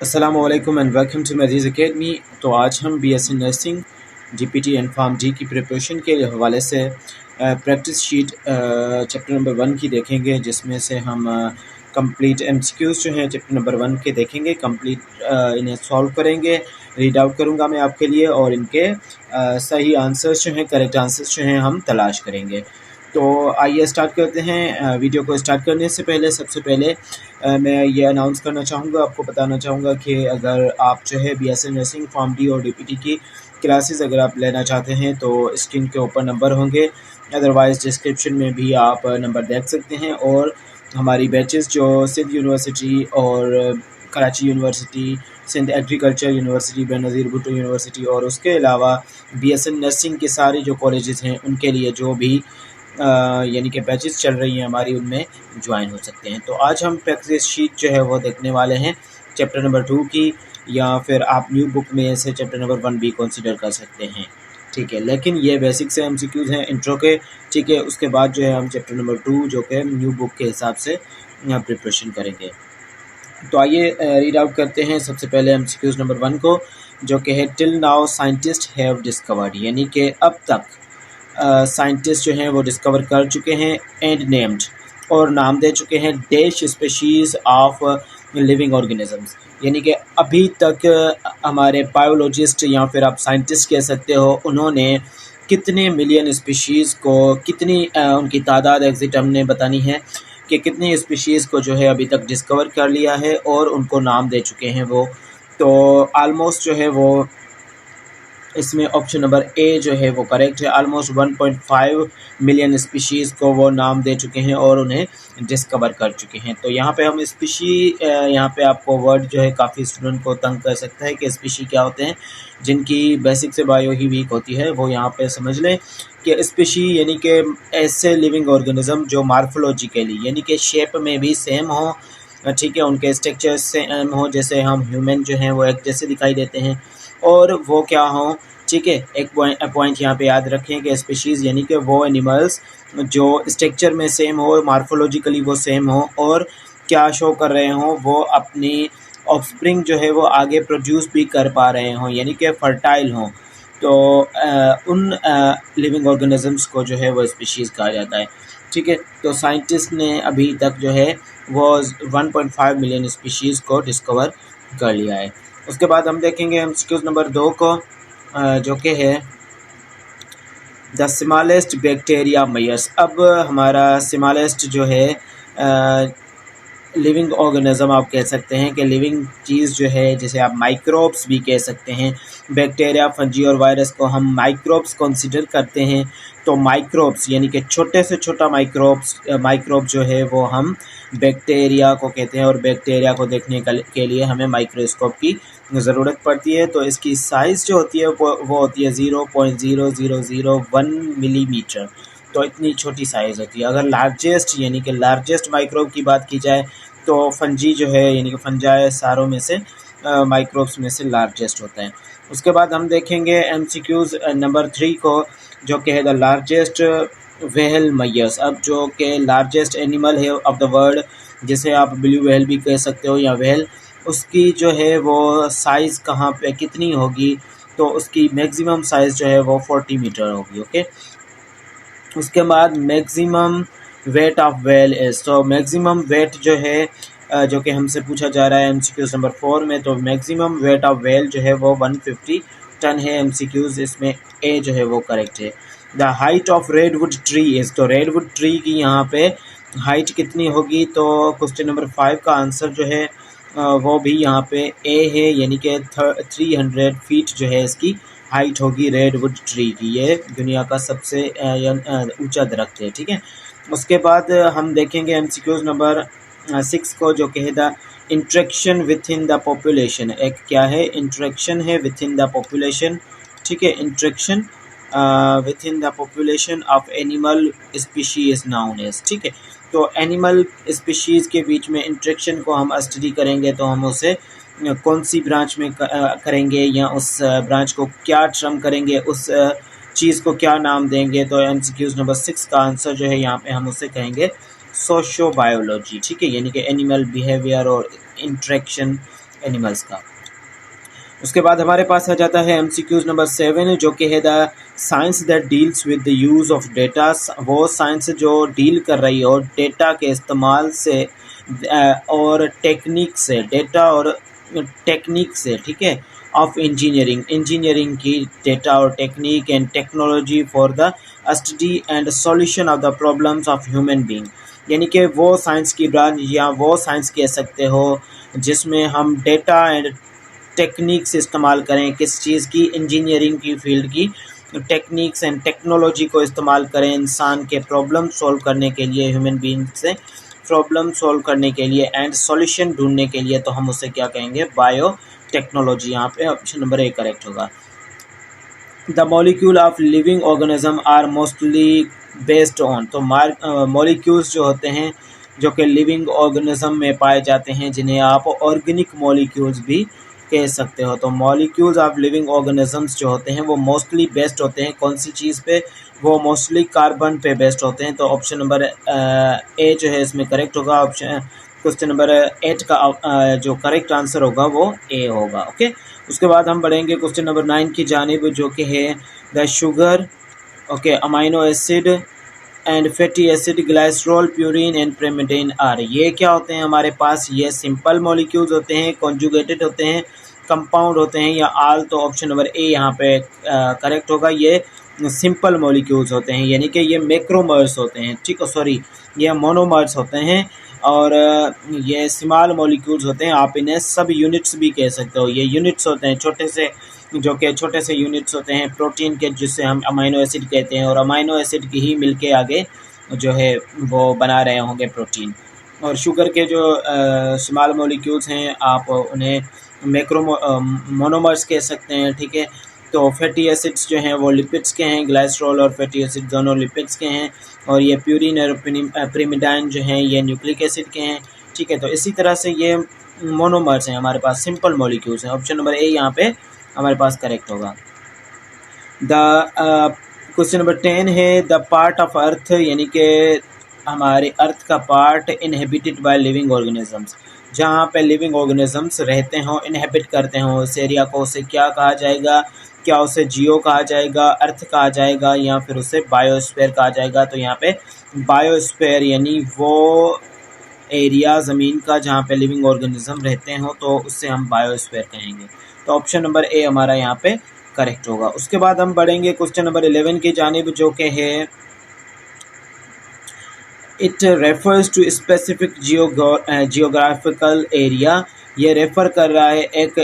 अस्सलामुअलैकुम and welcome to मजीज़ academy. तो आज हम BSc nursing GPT and pharm D की प्रिपरेशन के हवाले से प्रैक्टिस शीट चैप्टर नंबर 1 की देखेंगे, जिसमें से हम कंप्लीट एमसीक्यूज़ जो हैं चैप्टर नंबर 1 के देखेंगे। कंप्लीट इन्हें सॉल्व करेंगे, रीड आउट करूँगा मैं आपके लिए, और इनके सही आंसर्स जो हैं, करेक्ट आंसर्स जो हैं, हम तलाश करेंगे। तो आइए स्टार्ट करते हैं। वीडियो को स्टार्ट करने से पहले सबसे पहले मैं ये अनाउंस करना चाहूँगा, आपको बताना चाहूँगा कि अगर आप जो है बीएससी नर्सिंग फार्म डी और डीपीटी की क्लासेस अगर आप लेना चाहते हैं तो स्क्रीन के ऊपर नंबर होंगे, अदरवाइज़ डिस्क्रिप्शन में भी आप नंबर देख सकते हैं। और हमारी बैचेस जो सिंध यूनिवर्सिटी और Karachi university, Sindh agriculture university, Benazir Bhutto university और उसके अलावा बीएससी नर्सिंग के सारे जो कॉलेजेस हैं उनके लिए जो भी यानी कि बैचेस चल रही हैं हमारी, उनमें ज्वाइन हो सकते हैं। तो आज हम प्रैक्टिस शीट जो है वो देखने वाले हैं चैप्टर नंबर 2 की, या फिर आप न्यू बुक में से चैप्टर नंबर 1 भी कंसीडर कर सकते हैं, ठीक है। लेकिन ये बेसिक से एमसीक्यूज़ हैं इंट्रो के, ठीक है। उसके बाद जो है हम चैप्टर नंबर 2 जो कि न्यू बुक के हिसाब से प्रिपरेशन करेंगे। तो आइए रीड आउट करते हैं सबसे पहले एमसीक्यूज़ नंबर 1 को, जो कि है till now scientist have discovered, यानी कि अब तक साइंटिस्ट जो हैं वो डिस्कवर कर चुके हैं, एंड नेम्ड और नाम दे चुके हैं, dash species of living organisms, यानी कि अभी तक हमारे बायोलॉजिस्ट या फिर आप साइंटिस्ट कह सकते हो, उन्होंने कितने मिलियन स्पीशीज़ को, कितनी उनकी तादाद एग्जिट हमने बतानी है कि कितनी स्पीशीज़ को जो है अभी तक डिस्कवर कर लिया है और उनको नाम दे चुके हैं वो। तो आलमोस्ट जो है वो इसमें ऑप्शन नंबर ए जो है वो करेक्ट है। आलमोस्ट 1.5 मिलियन स्पीशीज़ को वो नाम दे चुके हैं और उन्हें डिस्कवर कर चुके हैं। तो यहाँ पे हम स्पीशी, यहाँ पे आपको वर्ड जो है काफ़ी स्टूडेंट को तंग कर सकता है कि स्पीशी क्या होते हैं, जिनकी बेसिक से बायो ही वीक होती है वो यहाँ पे समझ लें कि स्पीशी यानी कि ऐसे लिविंग ऑर्गेनिज्म जो मार्फोलॉजिकली यानी कि शेप में भी सेम हो, ठीक है, उनके स्ट्रक्चर सेम हो, जैसे हम ह्यूमन जो हैं वो एक जैसे दिखाई देते हैं, और वो क्या हों, ठीक है। एक पॉइंट यहाँ पे याद रखें कि स्पीशीज़ यानी कि वो एनिमल्स जो स्ट्रक्चर में सेम हो, मार्फोलॉजिकली वो सेम हो, और क्या शो कर रहे हों, वो अपनी ऑफस्प्रिंग जो है वो आगे प्रोड्यूस भी कर पा रहे हों, यानी कि फर्टाइल हों। तो उन लिविंग ऑर्गेनिजम्स को जो है वो स्पीशीज़ कहा जाता है, ठीक है। तो साइंटिस्ट ने अभी तक जो है वो 1.5 मिलियन स्पीशीज़ को डिस्कवर कर लिया है। उसके बाद हम देखेंगे एमसीक्यूज़ नंबर 2 को, जो कि है द स्मॉलेस्ट बैक्टीरिया मयर्स। अब हमारा स्मॉलेस्ट जो है लिविंग ऑर्गेनिज्म आप कह सकते हैं कि लिविंग चीज़ जो है, जैसे आप माइक्रोब्स भी कह सकते हैं। बैक्टीरिया, फंजी और वायरस को हम माइक्रोब्स कंसीडर करते हैं। तो माइक्रोब्स यानी कि छोटे से छोटा माइक्रोब जो है वो हम बैक्टीरिया को कहते हैं, और बैक्टीरिया को देखने के लिए हमें माइक्रोस्कोप की ज़रूरत पड़ती है। तो इसकी साइज़ जो होती है वो होती है 0.0001 मिलीमीटर। तो इतनी छोटी साइज़ होती है। अगर लार्जेस्ट यानी कि लार्जेस्ट माइक्रोब की बात की जाए तो फंजी जो है यानी कि फंजाई सारों में से माइक्रोब्स में से लार्जेस्ट होता है। उसके बाद हम देखेंगे एमसीक्यूज़ नंबर 3 को, जो कि है द लार्जेस्ट व्हेल मयर्स। अब जो कि लार्जेस्ट एनिमल है ऑफ द वर्ल्ड, जिसे आप ब्लू व्हेल भी कह सकते हो या व्हेल, उसकी जो है वो साइज़ कहाँ पे कितनी होगी, तो उसकी मैक्सिमम साइज़ जो है वो 40 मीटर होगी, ओके। उसके बाद maximum weight of whale is, तो मैक्सिमम वेट जो है जो कि हमसे पूछा जा रहा है एमसीक्यूज़ नंबर 4 में, तो मैक्सिमम वेट ऑफ व्हेल जो है वो 150 टन है। एमसीक्यूज़ इसमें ए जो है वो करेक्ट है। The height of redwood tree is, तो रेडवुड ट्री की यहाँ पे हाइट कितनी होगी, तो क्वेश्चन नंबर 5 का आंसर जो है वो भी यहाँ पे ए है, यानी कि 300 फीट जो है इसकी हाइट होगी रेडवुड ट्री की। ये दुनिया का सबसे ऊंचा दरख्त है, ठीक है। उसके बाद हम देखेंगे एमसीक्यूज़ नंबर 6 को, जो कि है the interaction within the population. एक क्या है, इंट्रैक्शन है विथ इन द पॉपुलेशन, ठीक है। Interaction within the population of animal species known as, ठीक है। तो एनिमल स्पीशीज़ के बीच में इंट्रैक्शन को हम स्टडी करेंगे तो हम उसे कौन सी ब्रांच में करेंगे, या उस ब्रांच को क्या टर्म करेंगे, उस चीज़ को क्या नाम देंगे। तो एमसीक्यूज़ नंबर 6 का आंसर जो है यहाँ पे हम उसे कहेंगे सोशो बायोलॉजी, ठीक है, यानी कि एनिमल बिहेवियर और इंट्रैक्शन एनिमल्स का। उसके बाद हमारे पास आ जाता है MCQs नंबर 7, जो कि है the science that deals with the use of data. वो साइंस जो डील कर रही हो डेटा के इस्तेमाल से और टेक्निक से, डेटा और टेक्निक से, ठीक है, ऑफ इंजीनियरिंग की डेटा और technique and technology for the study and solution of the problems of human being. यानी कि वो साइंस की ब्रांच या वो साइंस कह सकते हो जिसमें हम डेटा एंड टेक्निक्स इस्तेमाल करें, किस चीज़ की, इंजीनियरिंग की फील्ड की टेक्निक्स एंड टेक्नोलॉजी को इस्तेमाल करें इंसान के प्रॉब्लम सॉल्व करने के लिए, ह्यूमन बीइंग से प्रॉब्लम सॉल्व करने के लिए एंड सॉल्यूशन ढूंढने के लिए, तो हम उसे क्या कहेंगे, बायो टेक्नोलॉजी। यहाँ पे ऑप्शन नंबर ए करेक्ट होगा। The molecule of living organism are mostly based on, तो मॉलिक्यूल्स जो होते हैं जो कि लिविंग ऑर्गेनिज्म में पाए जाते हैं, जिन्हें आप ऑर्गेनिक मॉलिक्यूल्स भी कह सकते हो। तो मॉलिक्यूल्स ऑफ लिविंग ऑर्गेनिजम्स जो होते हैं वो मोस्टली बेस्ड होते हैं कौन सी चीज़ पे, वो मोस्टली कार्बन पे बेस्ड होते हैं। तो ऑप्शन नंबर ए जो है इसमें करेक्ट होगा। ऑप्शन क्वेश्चन नंबर 8 का जो करेक्ट आंसर होगा वो ए होगा। ओके, उसके बाद हम बढ़ेंगे क्वेश्चन नंबर 9 की जानिब, जो कि है the sugar, okay, amino acid and fatty acid, glycerol, purine and pyrimidine are, ये क्या होते हैं हमारे पास, ये सिंपल मॉलिक्यूल्स होते हैं, कॉन्जुगेटेड होते हैं, कंपाउंड होते हैं, या आल। तो ऑप्शन नंबर ए यहाँ पे करेक्ट होगा। ये सिंपल मॉलिक्यूल्स होते हैं, यानी कि ये मैक्रोमर्स होते हैं, ठीक है, सॉरी, ये मोनोमर्स होते हैं, और ये स्मॉल मॉलिक्यूल्स होते हैं। आप इन्हें सब यूनिट्स भी कह सकते हो। ये यूनिट्स होते हैं छोटे से, जो कि छोटे से यूनिट्स होते हैं प्रोटीन के, जिससे हम अमाइनो एसिड कहते हैं, और अमाइनो एसिड की ही मिलके आगे जो है वो बना रहे होंगे प्रोटीन। और शुगर के जो स्मॉल मॉलिक्यूल्स हैं आप उन्हें मोनोमर्स कह सकते हैं, ठीक है। तो फैटी एसिड्स जो हैं वो लिपिड्स के हैं, ग्लाइसरॉल और फैटी एसिड दोनों लिपिड्स के हैं, और ये प्यूरिन और प्रिमिडाइन जो हैं ये न्यूक्लिक एसिड के हैं, ठीक है। तो इसी तरह से ये मोनोमर्स हैं हमारे पास, सिंपल मॉलिक्यूल्स हैं। ऑप्शन नंबर ए यहाँ पे हमारे पास करेक्ट होगा। द क्वेश्चन नंबर 10 है द पार्ट ऑफ अर्थ, यानी कि हमारे अर्थ का part inhabited by living organisms, जहाँ पे लिविंग ऑर्गेनिजम्स रहते हों, इनहेबिट करते हों उस एरिया को, उसे क्या कहा जाएगा, क्या उसे जियो कहा जाएगा, अर्थ कहा जाएगा, या फिर उसे बायोस्फीयर कहा जाएगा। तो यहाँ पे बायोस्फीयर यानी वो एरिया ज़मीन का जहाँ पे लिविंग ऑर्गेनिज्म रहते हो, तो उससे हम बायोस्फीयर कहेंगे। तो ऑप्शन नंबर ए हमारा यहाँ पे करेक्ट होगा। उसके बाद हम बढ़ेंगे क्वेश्चन नंबर 11 की जानिब, जो कि है it refers to specific geographical area. ये रेफ़र कर रहा है एक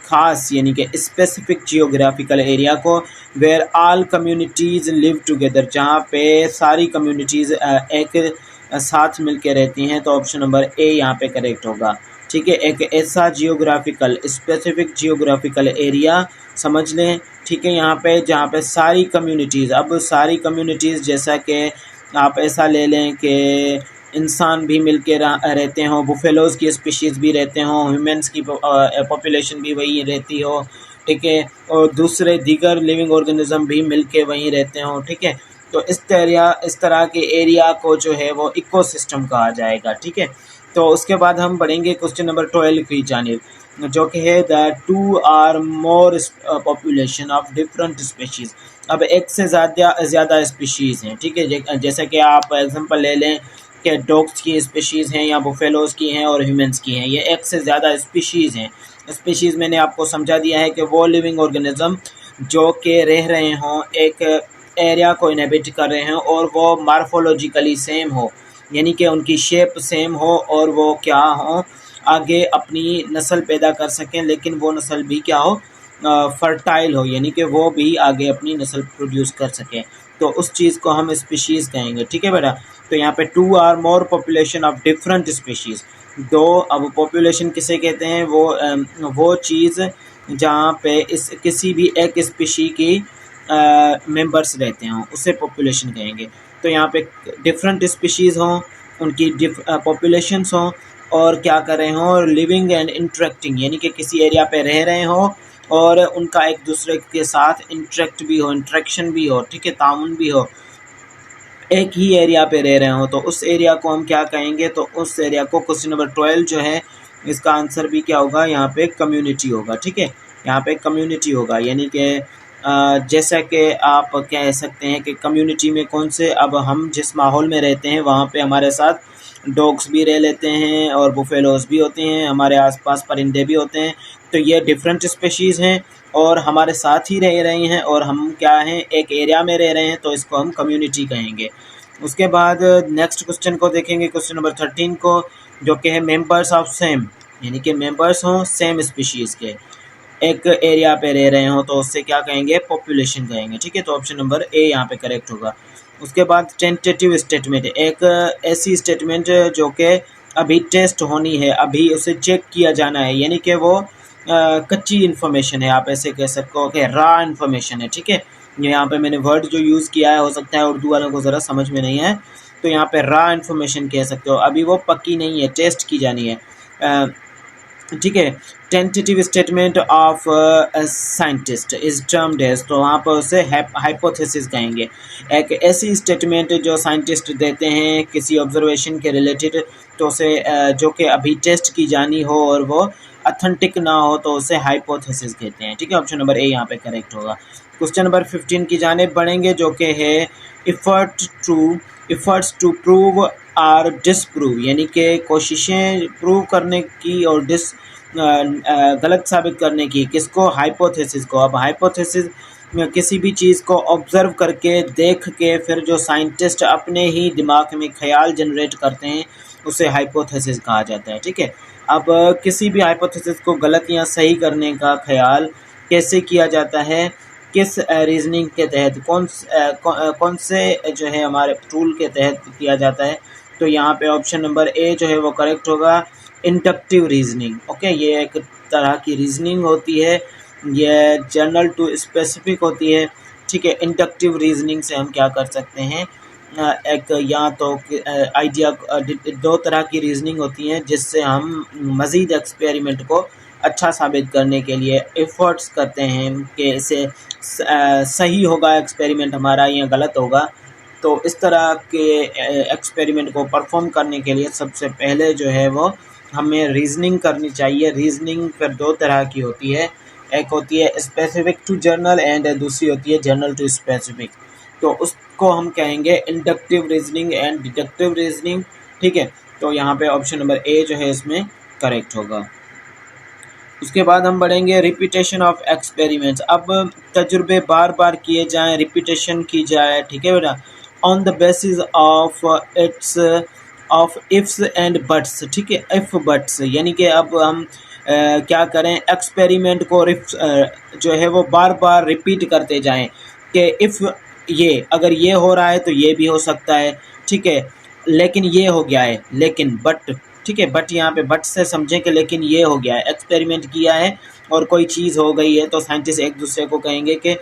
खास यानी कि स्पेसिफिक जियोग्राफिकल एरिया को, where all communities live together, जहाँ पे सारी कम्युनिटीज़ एक साथ मिल के रहती हैं। तो ऑप्शन नंबर ए यहाँ पे करेक्ट होगा, ठीक है। एक ऐसा जियोग्राफिकल, स्पेसिफिक जियोग्राफिकल एरिया समझ लें, ठीक है, यहाँ पे जहाँ पे सारी कम्युनिटीज़, अब सारी कम्युनिटीज़ जैसा कि आप ऐसा ले लें कि इंसान भी मिल के रहते हों, बुफेलोज़ की स्पीशीज़ भी रहते हों, ह्यूमन्स की पॉपुलेशन भी वही रहती हो, ठीक है, और दूसरे दीगर लिविंग ऑर्गेनिज्म भी मिल के वहीं रहते हों, ठीक है। तो इस तरह के एरिया को जो है वो इकोसिस्टम कहा जाएगा, ठीक है। तो उसके बाद हम बढ़ेंगे क्वेश्चन नंबर 12 की जानिब, जो कि है द 2 और more population of different species. अब एक से ज़्यादा स्पीशीज़ हैं, ठीक है, जैसे कि आप एग्जांपल ले लें कि डॉग्स की स्पीशीज़ हैं या बुफेलोज़ की हैं और ह्यूमन्स की हैं, ये एक से ज़्यादा स्पीशीज़ हैं। स्पीशीज़ मैंने आपको समझा दिया है कि वो लिविंग ऑर्गेनिज्म जो कि रह रहे हों, एक एरिया को इनहेबिट कर रहे हों, और वो मार्फोलॉजिकली सेम हो, यानी कि उनकी शेप सेम हो, और वो क्या हो, आगे अपनी नस्ल पैदा कर सकें, लेकिन वो नस्ल भी क्या हो, फर्टाइल हो, यानी कि वो भी आगे अपनी नस्ल प्रोड्यूस कर सकें। तो उस चीज़ को हम स्पीशीज़ कहेंगे, ठीक है बेटा। तो यहाँ पे 2 और more population of different species, दो, अब पॉपुलेशन किसे कहते हैं, वो चीज़ जहाँ पे इस किसी भी एक स्पीशी की मेंबर्स रहते हों, उसे पॉपुलेशन कहेंगे। तो यहाँ पे डिफरेंट स्पीशीज़ हों, उनकी पॉपुलेशंस हों, और क्या कर रहे हों, लिविंग एंड इंटरेक्टिंग, यानी कि किसी एरिया पे रह रहे हों और उनका एक दूसरे के साथ इंट्रैक्शन भी हो, ठीक है, तामुन भी हो, एक ही एरिया पे रह रहे हो, तो उस एरिया को हम क्या कहेंगे। तो उस एरिया को क्वेश्चन नंबर 12 जो है इसका आंसर भी क्या होगा, यहाँ पे कम्युनिटी होगा। ठीक है, यहाँ पे कम्युनिटी होगा, यानी कि जैसा कि आप कह सकते हैं कि कम्युनिटी में कौन से, अब हम जिस माहौल में रहते हैं वहाँ पे हमारे साथ डॉग्स भी रह लेते हैं और बुफेलोज भी होते हैं, हमारे आसपास परिंदे भी होते हैं। तो ये डिफरेंट स्पेशीज़ हैं और हमारे साथ ही रह रहे हैं और हम क्या हैं, एक एरिया में रह रहे हैं, तो इसको हम कम्युनिटी कहेंगे। उसके बाद नेक्स्ट क्वेश्चन को देखेंगे, क्वेश्चन नंबर 13 को, जो कि है मेंबर्स ऑफ सेम, यानी कि मेंबर्स हों सेम स्पीशीज़ के, एक एरिया पे रह रहे हो, तो उससे क्या कहेंगे, पॉपुलेशन कहेंगे। ठीक है, तो ऑप्शन नंबर ए यहाँ पे करेक्ट होगा। उसके बाद टेंटेटिव स्टेटमेंट, एक ऐसी स्टेटमेंट जो कि अभी टेस्ट होनी है, अभी उसे चेक किया जाना है, यानी कि वो कच्ची इन्फॉर्मेशन है, आप ऐसे कह सकते हो कि रॉ इन्फॉर्मेशन है। ठीक है, यहाँ पे मैंने वर्ड जो यूज़ किया है, हो सकता है उर्दू वालों को ज़रा समझ में नहीं है, तो यहाँ पे रॉ इन्फॉर्मेशन कह सकते हो, अभी वो पक्की नहीं है, टेस्ट की जानी है। ठीक है, tentative statement of scientist is termed as, तो वहाँ पर उसे हाइपोथेसिस कहेंगे। एक ऐसी स्टेटमेंट जो साइंटिस्ट देते हैं किसी ऑब्जर्वेशन के रिलेटेड, तो उसे जो कि अभी टेस्ट की जानी हो और वो अथेंटिक ना हो, तो उसे हाइपोथेसिस कहते हैं। ठीक है, ऑप्शन नंबर ए यहाँ पे करेक्ट होगा। क्वेश्चन नंबर 15 की जानिब बढ़ेंगे, जो कि है efforts to prove or disprove, यानी कि कोशिशें प्रूव करने की और गलत साबित करने की, किसको, हाइपोथेसिस को। अब हाइपोथेसिस किसी भी चीज़ को ऑब्जर्व करके, देख के, फिर जो साइंटिस्ट अपने ही दिमाग में ख्याल जनरेट करते हैं, उसे हाइपोथेसिस कहा जाता है। ठीक है, अब किसी भी हाइपोथेसिस को गलत या सही करने का ख्याल कैसे किया जाता है, किस रीजनिंग के तहत, कौन से जो है हमारे टूल के तहत किया जाता है, तो यहाँ पे ऑप्शन नंबर ए जो है वो करेक्ट होगा, इंडक्टिव रीजनिंग। ओके, ये एक तरह की रीजनिंग होती है, ये जनरल टू स्पेसिफिक होती है। ठीक है, इंडक्टिव रीजनिंग से हम क्या कर सकते हैं, एक या तो आइडिया, दो तरह की रीजनिंग होती है जिससे हम मज़ीद एक्सपेरिमेंट को अच्छा साबित करने के लिए एफर्ट्स करते हैं कि इसे सही होगा एक्सपेरिमेंट हमारा या गलत होगा। तो इस तरह के एक्सपेरिमेंट को परफॉर्म करने के लिए सबसे पहले जो है वो हमें रीजनिंग करनी चाहिए। रीजनिंग फिर दो तरह की होती है, एक होती है स्पेसिफिक टू जर्नल एंड दूसरी होती है जर्नल टू स्पेसिफिक। तो उसको हम कहेंगे inductive reasoning and deductive reasoning. ठीक है, तो यहाँ पे ऑप्शन नंबर ए जो है इसमें करेक्ट होगा। उसके बाद हम बढ़ेंगे रिपीटेशन ऑफ एक्सपेरिमेंट्स। अब तजुर्बे बार बार किए जाएं, रिपीटेशन की जाए। ठीक है बेटा, on the basis of ifs and buts. ठीक है, इफ बट्स, यानी कि अब हम क्या करें, एक्सपेरिमेंट को जो है वो बार बार रिपीट करते जाएं कि इफ़ ये, अगर ये हो रहा है तो ये भी हो सकता है। ठीक है, लेकिन ये हो गया है, लेकिन बट, ठीक है, बट यहाँ पे बट से समझें कि लेकिन ये हो गया है, एक्सपेरिमेंट किया है और कोई चीज़ हो गई है, तो साइंटिस्ट एक दूसरे को कहेंगे कि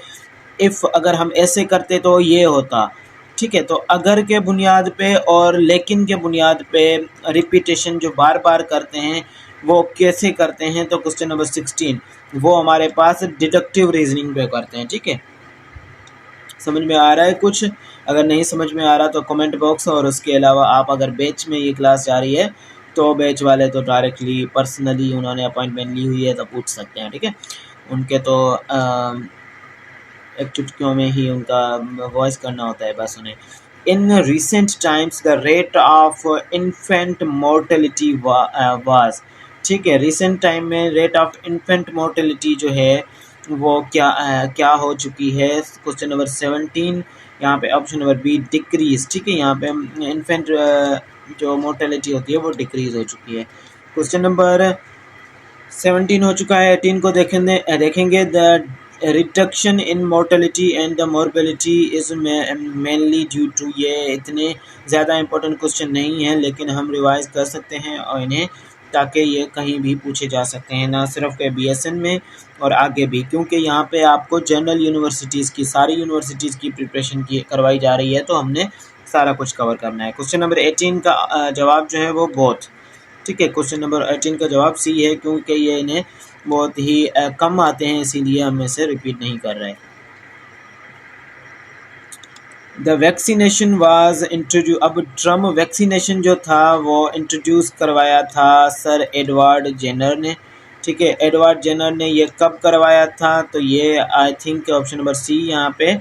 इफ़ अगर हम ऐसे करते तो ये होता। ठीक है, तो अगर के बुनियाद पे और लेकिन के बुनियाद पे रिपीटेशन जो बार बार करते हैं वो कैसे करते हैं, तो क्वेश्चन नंबर 16 वो हमारे पास डिडक्टिव रीजनिंग पे करते हैं। ठीक है, समझ में आ रहा है कुछ? अगर नहीं समझ में आ रहा तो कमेंट बॉक्स, और उसके अलावा आप अगर बैच में ये क्लास जा रही है तो बैच वाले तो डायरेक्टली पर्सनली उन्होंने अपॉइंटमेंट ली हुई है तो पूछ सकते हैं। ठीक है, उनके तो एक चुटकियों में ही उनका वॉइस करना होता है बस उन्हें। In recent times the rate of infant mortality was. ठीक है, रिसेंट टाइम में रेट ऑफ इन्फेंट मोर्टेलिटी जो है वो क्या हो चुकी है, क्वेश्चन नंबर 17, यहाँ पे ऑप्शन नंबर बी डिक्रीज। ठीक है, यहाँ पे इन्फेंट जो मोर्टेलिटी होती है वो डिक्रीज हो चुकी है। क्वेश्चन नंबर 17 हो चुका है, 18 को देखेंगे। The reduction in mortality and the morbidity is mainly due to, ये इतने ज़्यादा इंपॉर्टेंट क्वेश्चन नहीं है लेकिन हम रिवाइज कर सकते हैं और इन्हें, ताकि ये कहीं भी पूछे जा सकते हैं, ना सिर्फ के BSN में और आगे भी, क्योंकि यहाँ पे आपको जनरल यूनिवर्सिटीज़ की, सारी यूनिवर्सिटीज़ की प्रिपरेशन करवाई जा रही है, तो हमने सारा कुछ कवर करना है। क्वेश्चन नंबर 18 का जवाब जो है वो बोथ। ठीक है, क्वेश्चन नंबर 18 का जवाब सी है, क्योंकि ये इन्हें बहुत ही कम आते हैं, इसीलिए हम इसे रिपीट नहीं कर रहे। द वैक्सीनेशन वाज इंट्रोड्यूस, अब ट्रम वैक्सीनेशन जो था वो इंट्रोड्यूस करवाया था सर एडवर्ड जेनर ने। ठीक है, एडवर्ड जेनर ने ये कब करवाया था? तो ये I think option number C यहाँ पे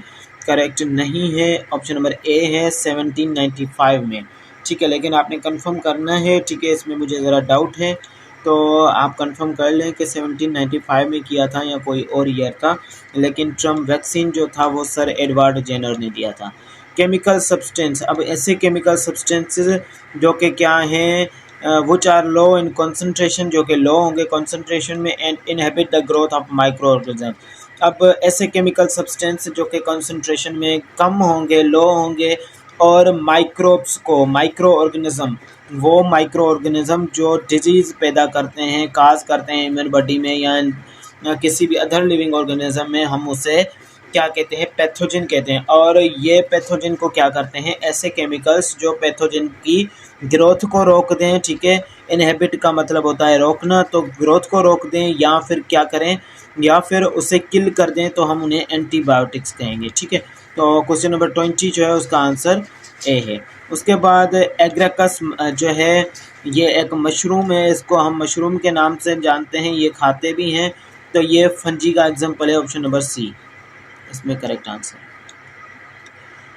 करेक्ट नहीं है, ऑप्शन नंबर ए है 1795 में। ठीक है, लेकिन आपने कंफर्म करना है। ठीक है, इसमें मुझे ज़रा डाउट है, तो आप कंफर्म कर लें कि 1795 में किया था या कोई और ईयर था, लेकिन ट्रम वैक्सीन जो था वो सर एडवर्ड जेनर ने दिया था। केमिकल सब्सटेंस, अब ऐसे केमिकल सब्सटेंसेस जो कि क्या हैं, which are low in concentration, जो कि लो होंगे कंसंट्रेशन में, and inhibit the growth of micro organism. अब ऐसे केमिकल सब्सटेंस जो कि कंसंट्रेशन में कम होंगे, लो होंगे, और माइक्रोब्स को, माइक्रो ऑर्गेनिज्म, वो माइक्रो ऑर्गेनिज्म जो डिजीज़ पैदा करते हैं, काज करते हैं ह्यूमन बॉडी में या किसी भी अदर लिविंग ऑर्गेनिज्म में, हम उसे क्या कहते हैं? पैथोजन कहते हैं। और ये पैथोजन को क्या करते हैं? ऐसे केमिकल्स जो पैथोजन की ग्रोथ को रोक दें। ठीक है, इनहिबिट का मतलब होता है रोकना, तो ग्रोथ को रोक दें या फिर क्या करें, या फिर उसे किल कर दें, तो हम उन्हें एंटीबायोटिक्स कहेंगे। ठीक है, तो क्वेश्चन नंबर 20 जो है उसका आंसर ए है। उसके बाद एग्रेकस जो है ये एक मशरूम है, इसको हम मशरूम के नाम से जानते हैं, ये खाते भी हैं, तो ये फंजी का एग्जाम्पल है, ऑप्शन नंबर सी इसमें करेक्ट आंसर।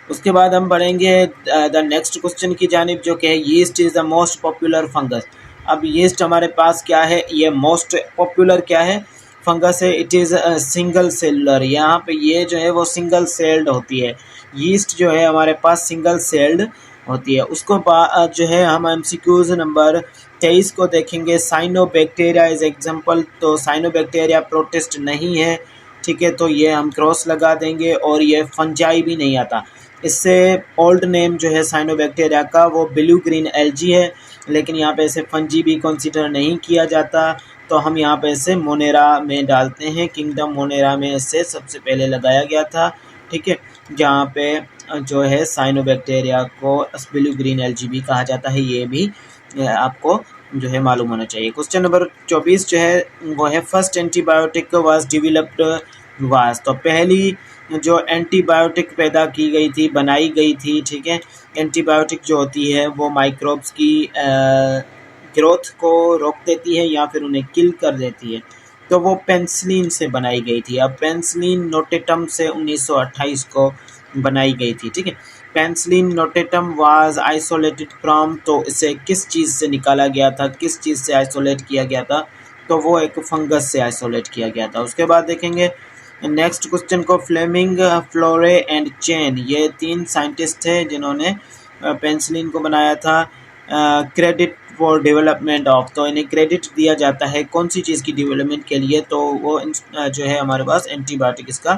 उसके बाद हम बढ़ेंगे द नेक्स्ट क्वेश्चन की जानिब, जो कि है yeast is the most popular fungus. अब यीस्ट हमारे पास क्या है? ये मोस्ट पॉपुलर क्या है? फंगस है। इट इज़ सिंगल सेलुलर, यहाँ पे ये जो है वो सिंगल सेल्ड होती है। यीस्ट जो है हमारे पास सिंगल सेल्ड होती है। उसको बाद जो है हम एमसीक्यूज नंबर 23 को देखेंगे। साइनोबैक्टीरिया इज एग्जाम्पल, तो साइनोबैक्टीरिया प्रोटिस्ट नहीं है। ठीक है, तो ये हम क्रॉस लगा देंगे, और ये फंजाई भी नहीं आता। इससे ओल्ड नेम जो है साइनोबैक्टीरिया का वो ब्लू ग्रीन एल्जी है, लेकिन यहाँ पे इसे फंजी भी कंसीडर नहीं किया जाता, तो हम यहाँ पे इसे मोनेरा में डालते हैं। किंगडम मोनेरा में इसे सबसे पहले लगाया गया था। ठीक है, जहाँ पे जो है साइनोबैक्टीरिया को ब्लू ग्रीन एल्जी भी कहा जाता है, ये भी आपको जो है मालूम होना चाहिए। क्वेश्चन नंबर 24 जो है वो है first antibiotic was developed was, तो पहली जो एंटीबायोटिक पैदा की गई थी, बनाई गई थी। ठीक है, एंटीबायोटिक जो होती है वो माइक्रोब्स की ग्रोथ को रोक देती है या फिर उन्हें किल कर देती है, तो वो पेंसिलिन से बनाई गई थी। अब पेंसिलिन नोटेटम से 1928 को बनाई गई थी। ठीक है, penicillin notatum was isolated from, तो इसे किस चीज़ से निकाला गया था, किस चीज़ से आइसोलेट किया गया था? तो वो एक फंगस से आइसोलेट किया गया था। उसके बाद देखेंगे नेक्स्ट क्वेश्चन को। फ्लेमिंग, फ्लोरे एंड चेन, ये 3 साइंटिस्ट थे जिन्होंने पेंसिलिन को बनाया था। क्रेडिट फॉर डेवलपमेंट ऑफ, तो इन्हें क्रेडिट दिया जाता है कौन सी चीज़ की डेवलपमेंट के लिए? तो वो जो है हमारे पास एंटीबायोटिक इसका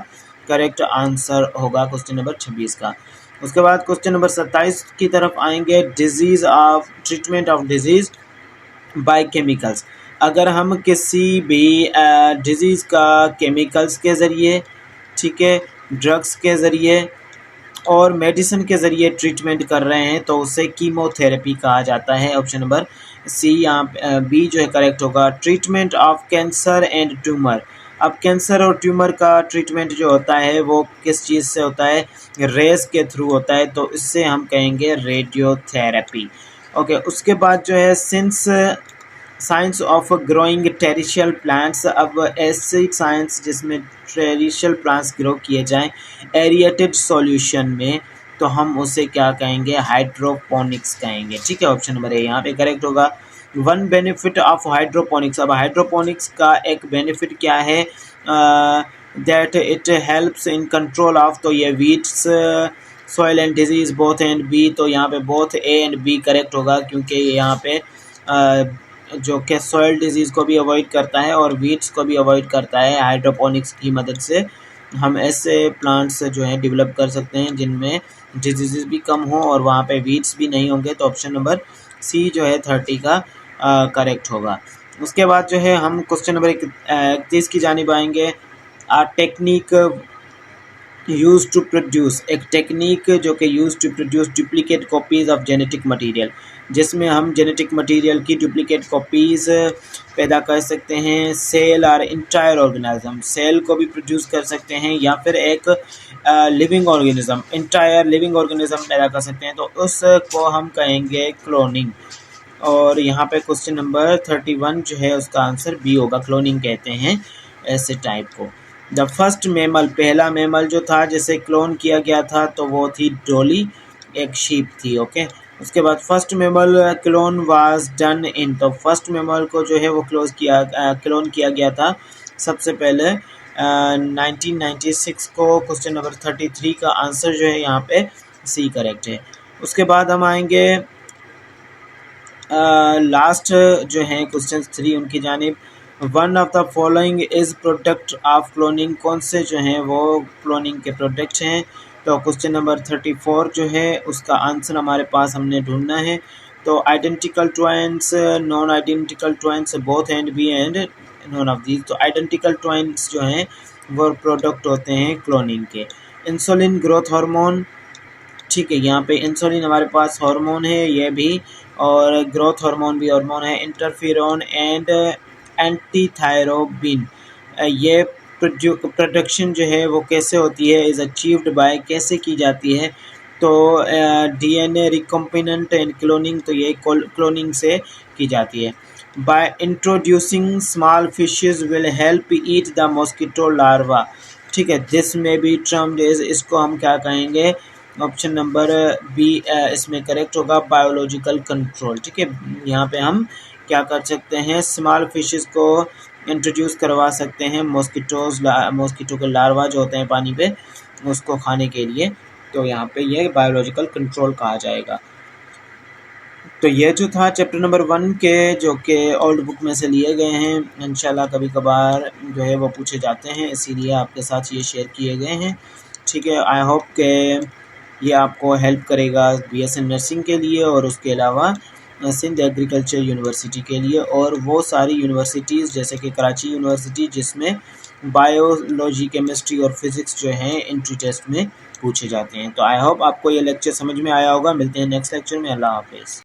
करेक्ट आंसर होगा क्वेश्चन नंबर 26 का। उसके बाद क्वेश्चन नंबर 27 की तरफ आएंगे। Disease of, treatment of disease by chemicals, अगर हम किसी भी डिजीज़ का केमिकल्स के ज़रिए, ठीक है, ड्रग्स के ज़रिए और मेडिसिन के ज़रिए ट्रीटमेंट कर रहे हैं, तो उसे कीमोथेरेपी कहा जाता है। ऑप्शन नंबर सी यहाँ बी जो है करेक्ट होगा। Treatment of cancer and tumour, अब कैंसर और ट्यूमर का ट्रीटमेंट जो होता है वो किस चीज़ से होता है? रेस के थ्रू होता है, तो इससे हम कहेंगे रेडियोथेरेपी। ओके, उसके बाद जो है since science of growing terrestrial plants, अब ऐसी साइंस जिसमें टेरिशियल प्लांट्स ग्रो किए जाएं एरिएटेड सॉल्यूशन में, तो हम उसे क्या कहेंगे? हाइड्रोपोनिक्स कहेंगे। ठीक है, ऑप्शन नंबर ए यहाँ पे करेक्ट होगा। वन बेनिफिट ऑफ हाइड्रोपोनिक्स, अब हाइड्रोपोनिक्स का एक बेनिफिट क्या है? That it helps in control of, तो ये weeds, soil and disease both and B, तो यहाँ पे both A and B correct होगा, क्योंकि यहाँ पे जो कि सॉइल डिजीज़ को भी अवॉइड करता है और वीड्स को भी अवॉइड करता है। हाइड्रोपोनिक्स की मदद से हम ऐसे प्लांट्स जो हैं डेवलप कर सकते हैं जिनमें डिजीज़ भी कम हो और वहाँ पे वीड्स भी नहीं होंगे, तो ऑप्शन नंबर सी जो है 30 का करेक्ट होगा। उसके बाद जो है हम क्वेश्चन नंबर 31 की जानिब आएंगे। टेक्निक यूज टू प्रोड्यूस, एक टेक्निक जो कि use to produce duplicate copies of genetic material, जिसमें हम जेनेटिक मटेरियल की डुप्लीकेट कॉपीज़ पैदा कर सकते हैं। सेल और इंटायर ऑर्गेनिज्म, सेल को भी प्रोड्यूस कर सकते हैं या फिर एक living organism, entire living organism पैदा कर सकते हैं, तो उसको हम कहेंगे क्लोनिंग। और यहाँ पे क्वेश्चन नंबर 31 जो है उसका आंसर बी होगा, क्लोनिंग कहते हैं ऐसे टाइप को। द फर्स्ट मेमल, पहला मेमल जो था जिसे क्लोन किया गया था तो वो थी डॉली, एक शीप थी। ओके, उसके बाद first mammal clone was done in, तो फर्स्ट मेमल को जो है वो क्लोन किया गया था सबसे पहले 1996 को। क्वेश्चन नंबर 33 का आंसर जो है यहाँ पे सी करेक्ट है। उसके बाद हम आएंगे लास्ट जो है क्वेश्चन 3 उनकी जानिब। One of the following is product of cloning, कौन से जो हैं वो क्लोनिंग के प्रोडक्ट हैं? तो क्वेश्चन नंबर 34 जो है उसका आंसर हमारे पास हमने ढूंढना है। तो identical twins, non identical twins, both and B and none of these. तो आइडेंटिकल ट्वाइंस जो हैं वो प्रोडक्ट होते हैं क्लोनिंग के। इंसुलिन ग्रोथ हार्मोन, ठीक है, यहाँ पे इंसुलिन हमारे पास हार्मोन है ये भी, और ग्रोथ हार्मोन भी हार्मोन है। इंटरफेरॉन एंड एंटीथायरोबिन, ये प्रोडक्शन जो है वो कैसे होती है, इज़ अचीव्ड बाय, कैसे की जाती है? तो डीएनए रिकम्बिनेंट एंड क्लोनिंग, तो ये क्लोनिंग से की जाती है। By introducing small fishes will help eat the mosquito larva, ठीक है, दिस में बी टर्म्ड इज, इसको हम क्या कहेंगे? ऑप्शन नंबर बी इसमें करेक्ट होगा, बायोलॉजिकल कंट्रोल। ठीक है, यहाँ पे हम क्या कर सकते हैं? स्मॉल फिशेस को इंट्रोड्यूस करवा सकते हैं, मॉस्किटो के लार्वा जो होते हैं पानी पे, उसको खाने के लिए। तो यहाँ पे ये बायोलॉजिकल कंट्रोल कहा जाएगा। तो ये जो था चैप्टर नंबर 1 के, जो कि ओल्ड बुक में से लिए गए हैं, इंशाल्लाह कभी कभार जो है वो पूछे जाते हैं, इसीलिए आपके साथ ये शेयर किए गए हैं। ठीक है, आई होप के ये आपको हेल्प करेगा बीएससी नर्सिंग के लिए और उसके अलावा सिंध एग्रीकल्चर यूनिवर्सिटी के लिए, और वो सारी यूनिवर्सिटीज़ जैसे कि कराची यूनिवर्सिटी जिसमें बायोलॉजी, केमिस्ट्री और फिज़िक्स जो हैं एंट्री टेस्ट में पूछे जाते हैं। तो आई होप आपको ये लेक्चर समझ में आया होगा। मिलते हैं नेक्स्ट लेक्चर में। अल्लाह हाफिज़।